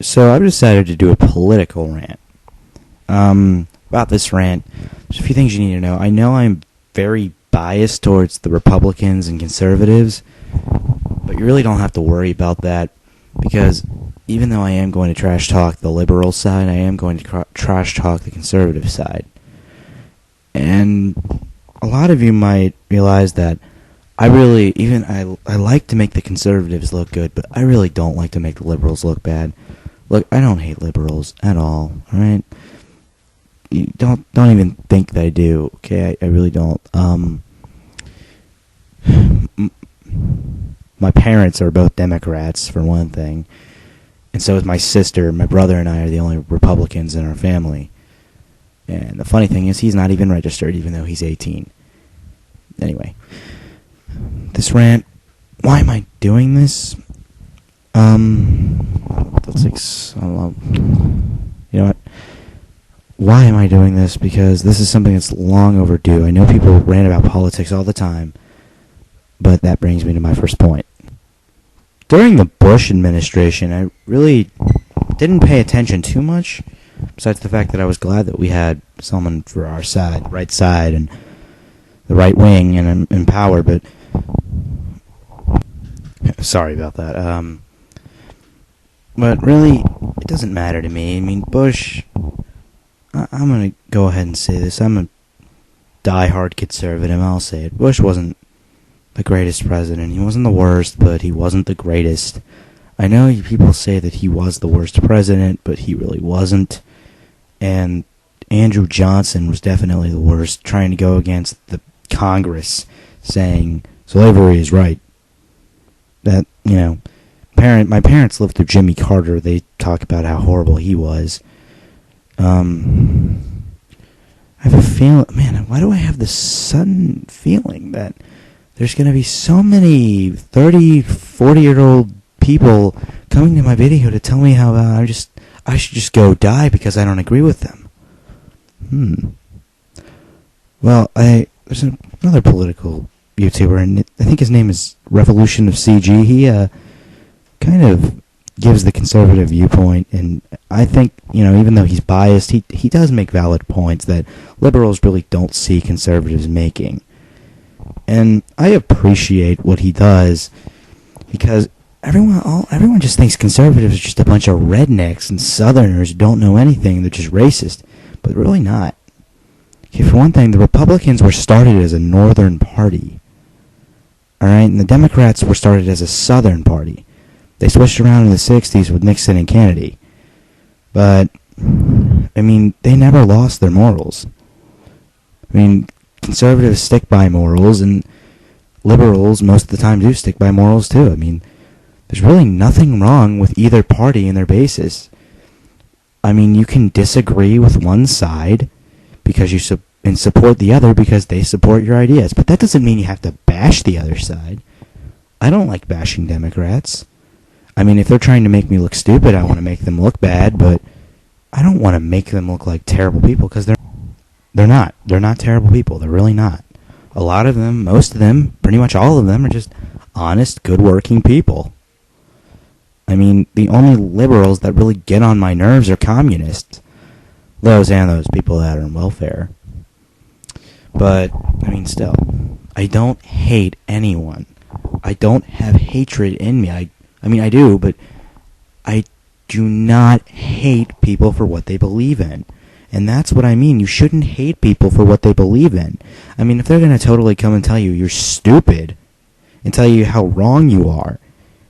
So I've decided to do a political rant. About this rant, there's a few things you need to know. I know I'm very biased towards the Republicans and conservatives, but you really don't have to worry about that because even though I am going to trash talk the liberal side, I am going to trash talk the conservative side. And a lot of you might realize that I like to make the conservatives look good, but I really don't like to make the liberals look bad. Look, I don't hate liberals at all, alright? You don't even think that I do, okay? I really don't. My parents are both Democrats, for one thing, and so is my sister. My brother and I are the only Republicans in our family. And the funny thing is, he's not even registered, even though he's 18. Anyway, this rant, why am I doing this? You know what? Why am I doing this? Because this is something that's long overdue. I know people rant about politics all the time, but that brings me to my first point. During the Bush administration, I really didn't pay attention too much, besides the fact that I was glad that we had someone for our side, right side, and the right wing and in power, but sorry about that. But really, it doesn't matter to me. I mean, Bush, I'm going to go ahead and say this. I'm a diehard conservative. I'll say it. Bush wasn't the greatest president. He wasn't the worst, but he wasn't the greatest. I know people say that he was the worst president, but he really wasn't. And Andrew Johnson was definitely the worst, trying to go against the Congress, saying slavery is right. That, you know, my parents lived through Jimmy Carter. They talk about how horrible he was. I have a feeling, man, why do I have this sudden feeling that there's going to be so many 30, 40-year-old people coming to my video to tell me how I should just go die because I don't agree with them. Well, there's another political YouTuber, and I think his name is Revolution of CG. He kind of gives the conservative viewpoint, and I think, you know, even though he's biased, he does make valid points that liberals really don't see conservatives making. And I appreciate what he does, because everyone just thinks conservatives are just a bunch of rednecks and southerners who don't know anything. They're just racist, but they're really not. Okay, for one thing, the Republicans were started as a northern party. Alright, and the Democrats were started as a southern party. They switched around in the 60s with Nixon and Kennedy. But, I mean, they never lost their morals. I mean, conservatives stick by morals, and liberals most of the time do stick by morals too. I mean, there's really nothing wrong with either party in their basis. I mean, you can disagree with one side because you support the other because they support your ideas. But that doesn't mean you have to bash the other side. I don't like bashing Democrats. I mean, if they're trying to make me look stupid, I want to make them look bad, but I don't want to make them look like terrible people, because they're not. They're not terrible people. They're really not. A lot of them, most of them, pretty much all of them are just honest, good-working people. I mean, the only liberals that really get on my nerves are communists. Those people that are on welfare. But, I mean, still, I don't hate anyone. I don't have hatred in me. I mean, I do, but I do not hate people for what they believe in. And that's what I mean. You shouldn't hate people for what they believe in. I mean, if they're going to totally come and tell you you're stupid and tell you how wrong you are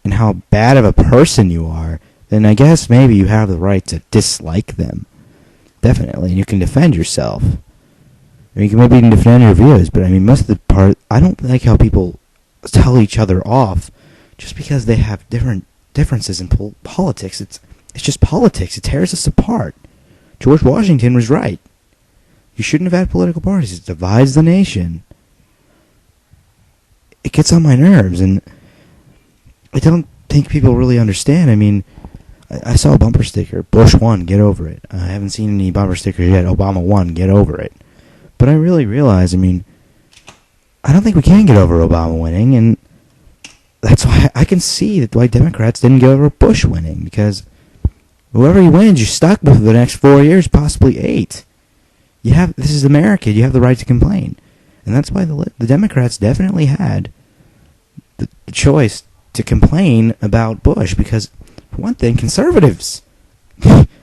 and how bad of a person you are, then I guess maybe you have the right to dislike them. Definitely. And you can defend yourself. I mean, you can maybe even defend your views, but I mean, most of the part, I don't like how people tell each other off just because they have differences in politics. It's just politics. It tears us apart. George Washington was right. You shouldn't have had political parties. It divides the nation. It gets on my nerves, and I don't think people really understand. I mean, I saw a bumper sticker. Bush won, get over it. I haven't seen any bumper stickers yet. Obama won, get over it. But I really realize, I mean, I don't think we can get over Obama winning, and that's why I can see why Democrats didn't get over Bush winning, because Whoever he wins, you're stuck with for the next 4 years, possibly 8. This is America. You have the right to complain. And that's why the Democrats definitely had the choice to complain about Bush, because, for one thing, conservatives,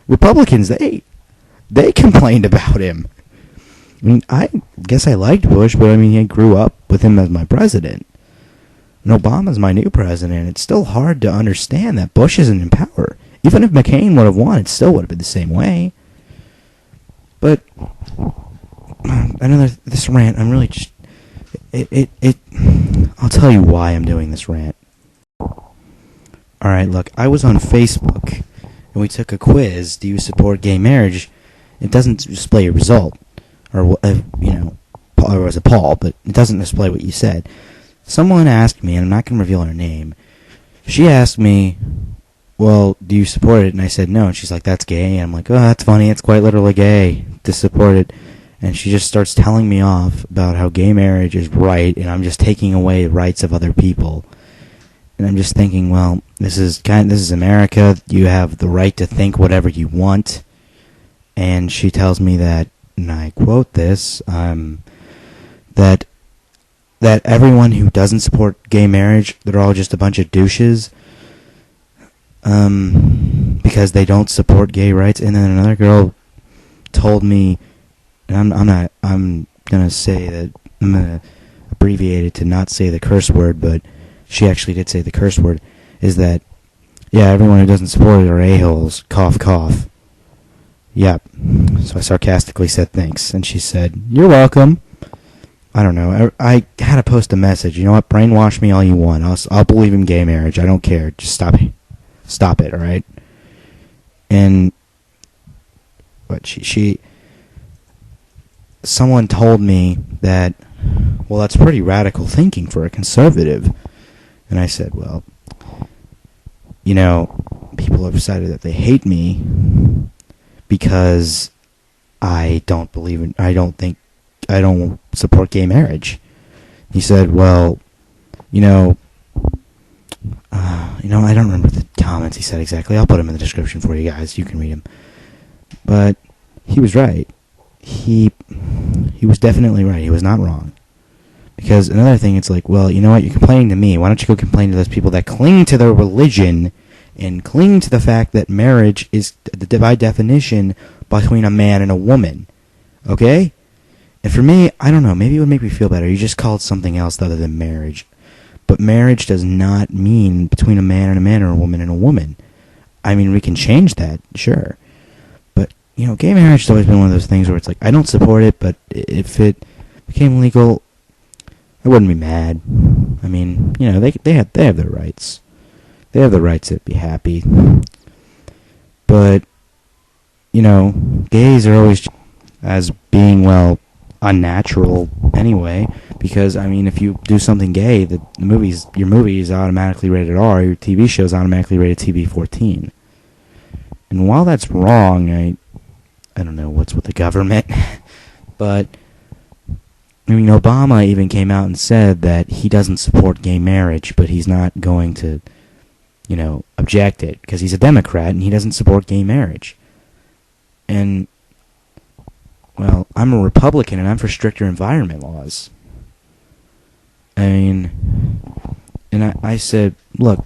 Republicans, they complained about him. I mean, I guess I liked Bush, but I mean, I grew up with him as my president. And Obama's my new president. It's still hard to understand that Bush isn't in power. Even if McCain would have won, it still would have been the same way. But this rant, I'm really just I'll tell you why I'm doing this rant. Alright, look, I was on Facebook, and we took a quiz. Do you support gay marriage? It doesn't display a result, or, it was a poll, but it doesn't display what you said. Someone asked me, and I'm not going to reveal her name, she asked me, well, do you support it? And I said no, and she's like, that's gay. And I'm like, oh, that's funny, it's quite literally gay to support it. And she just starts telling me off about how gay marriage is right, and I'm just taking away rights of other people. And I'm just thinking, well, this is America. You have the right to think whatever you want. And she tells me that, and I quote this, that everyone who doesn't support gay marriage, they're all just a bunch of douches, because they don't support gay rights. And then another girl told me, and I'm gonna say that, I'm gonna abbreviate it to not say the curse word, but she actually did say the curse word, is that, yeah, everyone who doesn't support it are a-holes, cough, cough. Yep. So I sarcastically said thanks, and she said, you're welcome. I don't know. I had to post a message. You know what? Brainwash me all you want. I'll believe in gay marriage. I don't care. Just stop it. Stop it, all right? And but someone told me that, well, that's pretty radical thinking for a conservative. And I said, well, people have decided that they hate me because I don't support gay marriage. He said, well, I don't remember the comments he said exactly. I'll put them in the description for you guys. You can read them. But he was right. He was definitely right. He was not wrong. Because another thing, it's like, well, you know what? You're complaining to me. Why don't you go complain to those people that cling to their religion and cling to the fact that marriage is, by definition, between a man and a woman. Okay? And for me, I don't know. Maybe it would make me feel better. You just call it something else other than marriage. But marriage does not mean between a man or a woman and a woman. I mean, we can change that, sure. But, gay marriage has always been one of those things where it's like, I don't support it, but if it became legal, I wouldn't be mad. I mean, they have their rights. They have the rights to be happy. But, gays are always as being, well, unnatural anyway, because I mean, if you do something gay, your movie is automatically rated R, your TV show is automatically rated TV-14. And while that's wrong, I don't know what's with the government, but I mean, Obama even came out and said that he doesn't support gay marriage, but he's not going to, object it, because he's a Democrat and he doesn't support gay marriage. And well, I'm a Republican, and I'm for stricter environment laws. I mean, and I said, look,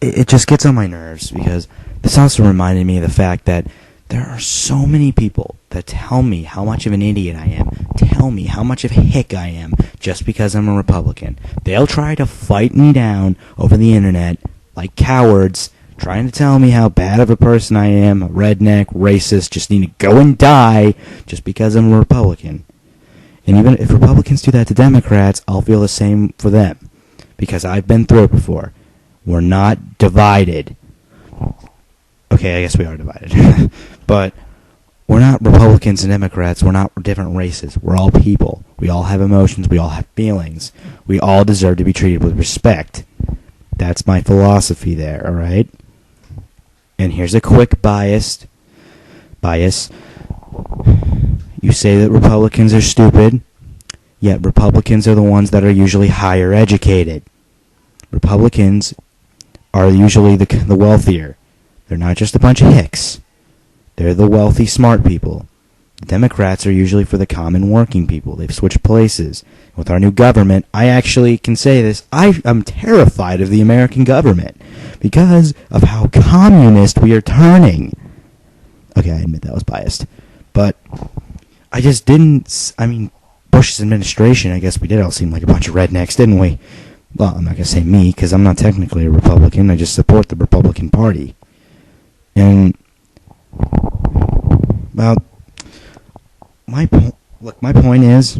it just gets on my nerves, because this also reminded me of the fact that there are so many people that tell me how much of an idiot I am, tell me how much of a hick I am, just because I'm a Republican. They'll try to fight me down over the internet like cowards, trying to tell me how bad of a person I am, a redneck, racist, just need to go and die just because I'm a Republican. And even if Republicans do that to Democrats, I'll feel the same for them, because I've been through it before. We're not divided. Okay, I guess we are divided. But we're not Republicans and Democrats. We're not different races. We're all people. We all have emotions. We all have feelings. We all deserve to be treated with respect. That's my philosophy there, all right? And here's a quick bias. You say that Republicans are stupid, yet Republicans are the ones that are usually higher educated. Republicans are usually the wealthier. They're not just a bunch of hicks. They're the wealthy, smart people. The Democrats are usually for the common working people. They've switched places. With our new government, I actually can say this, I am terrified of the American government because of how communist we are turning. Okay, I admit that was biased. But I just didn't, Bush's administration, I guess we did all seem like a bunch of rednecks, didn't we? Well, I'm not going to say me, because I'm not technically a Republican. I just support the Republican Party. And, well, my point is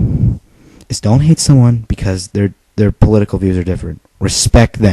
don't hate someone because their political views are different. Respect them.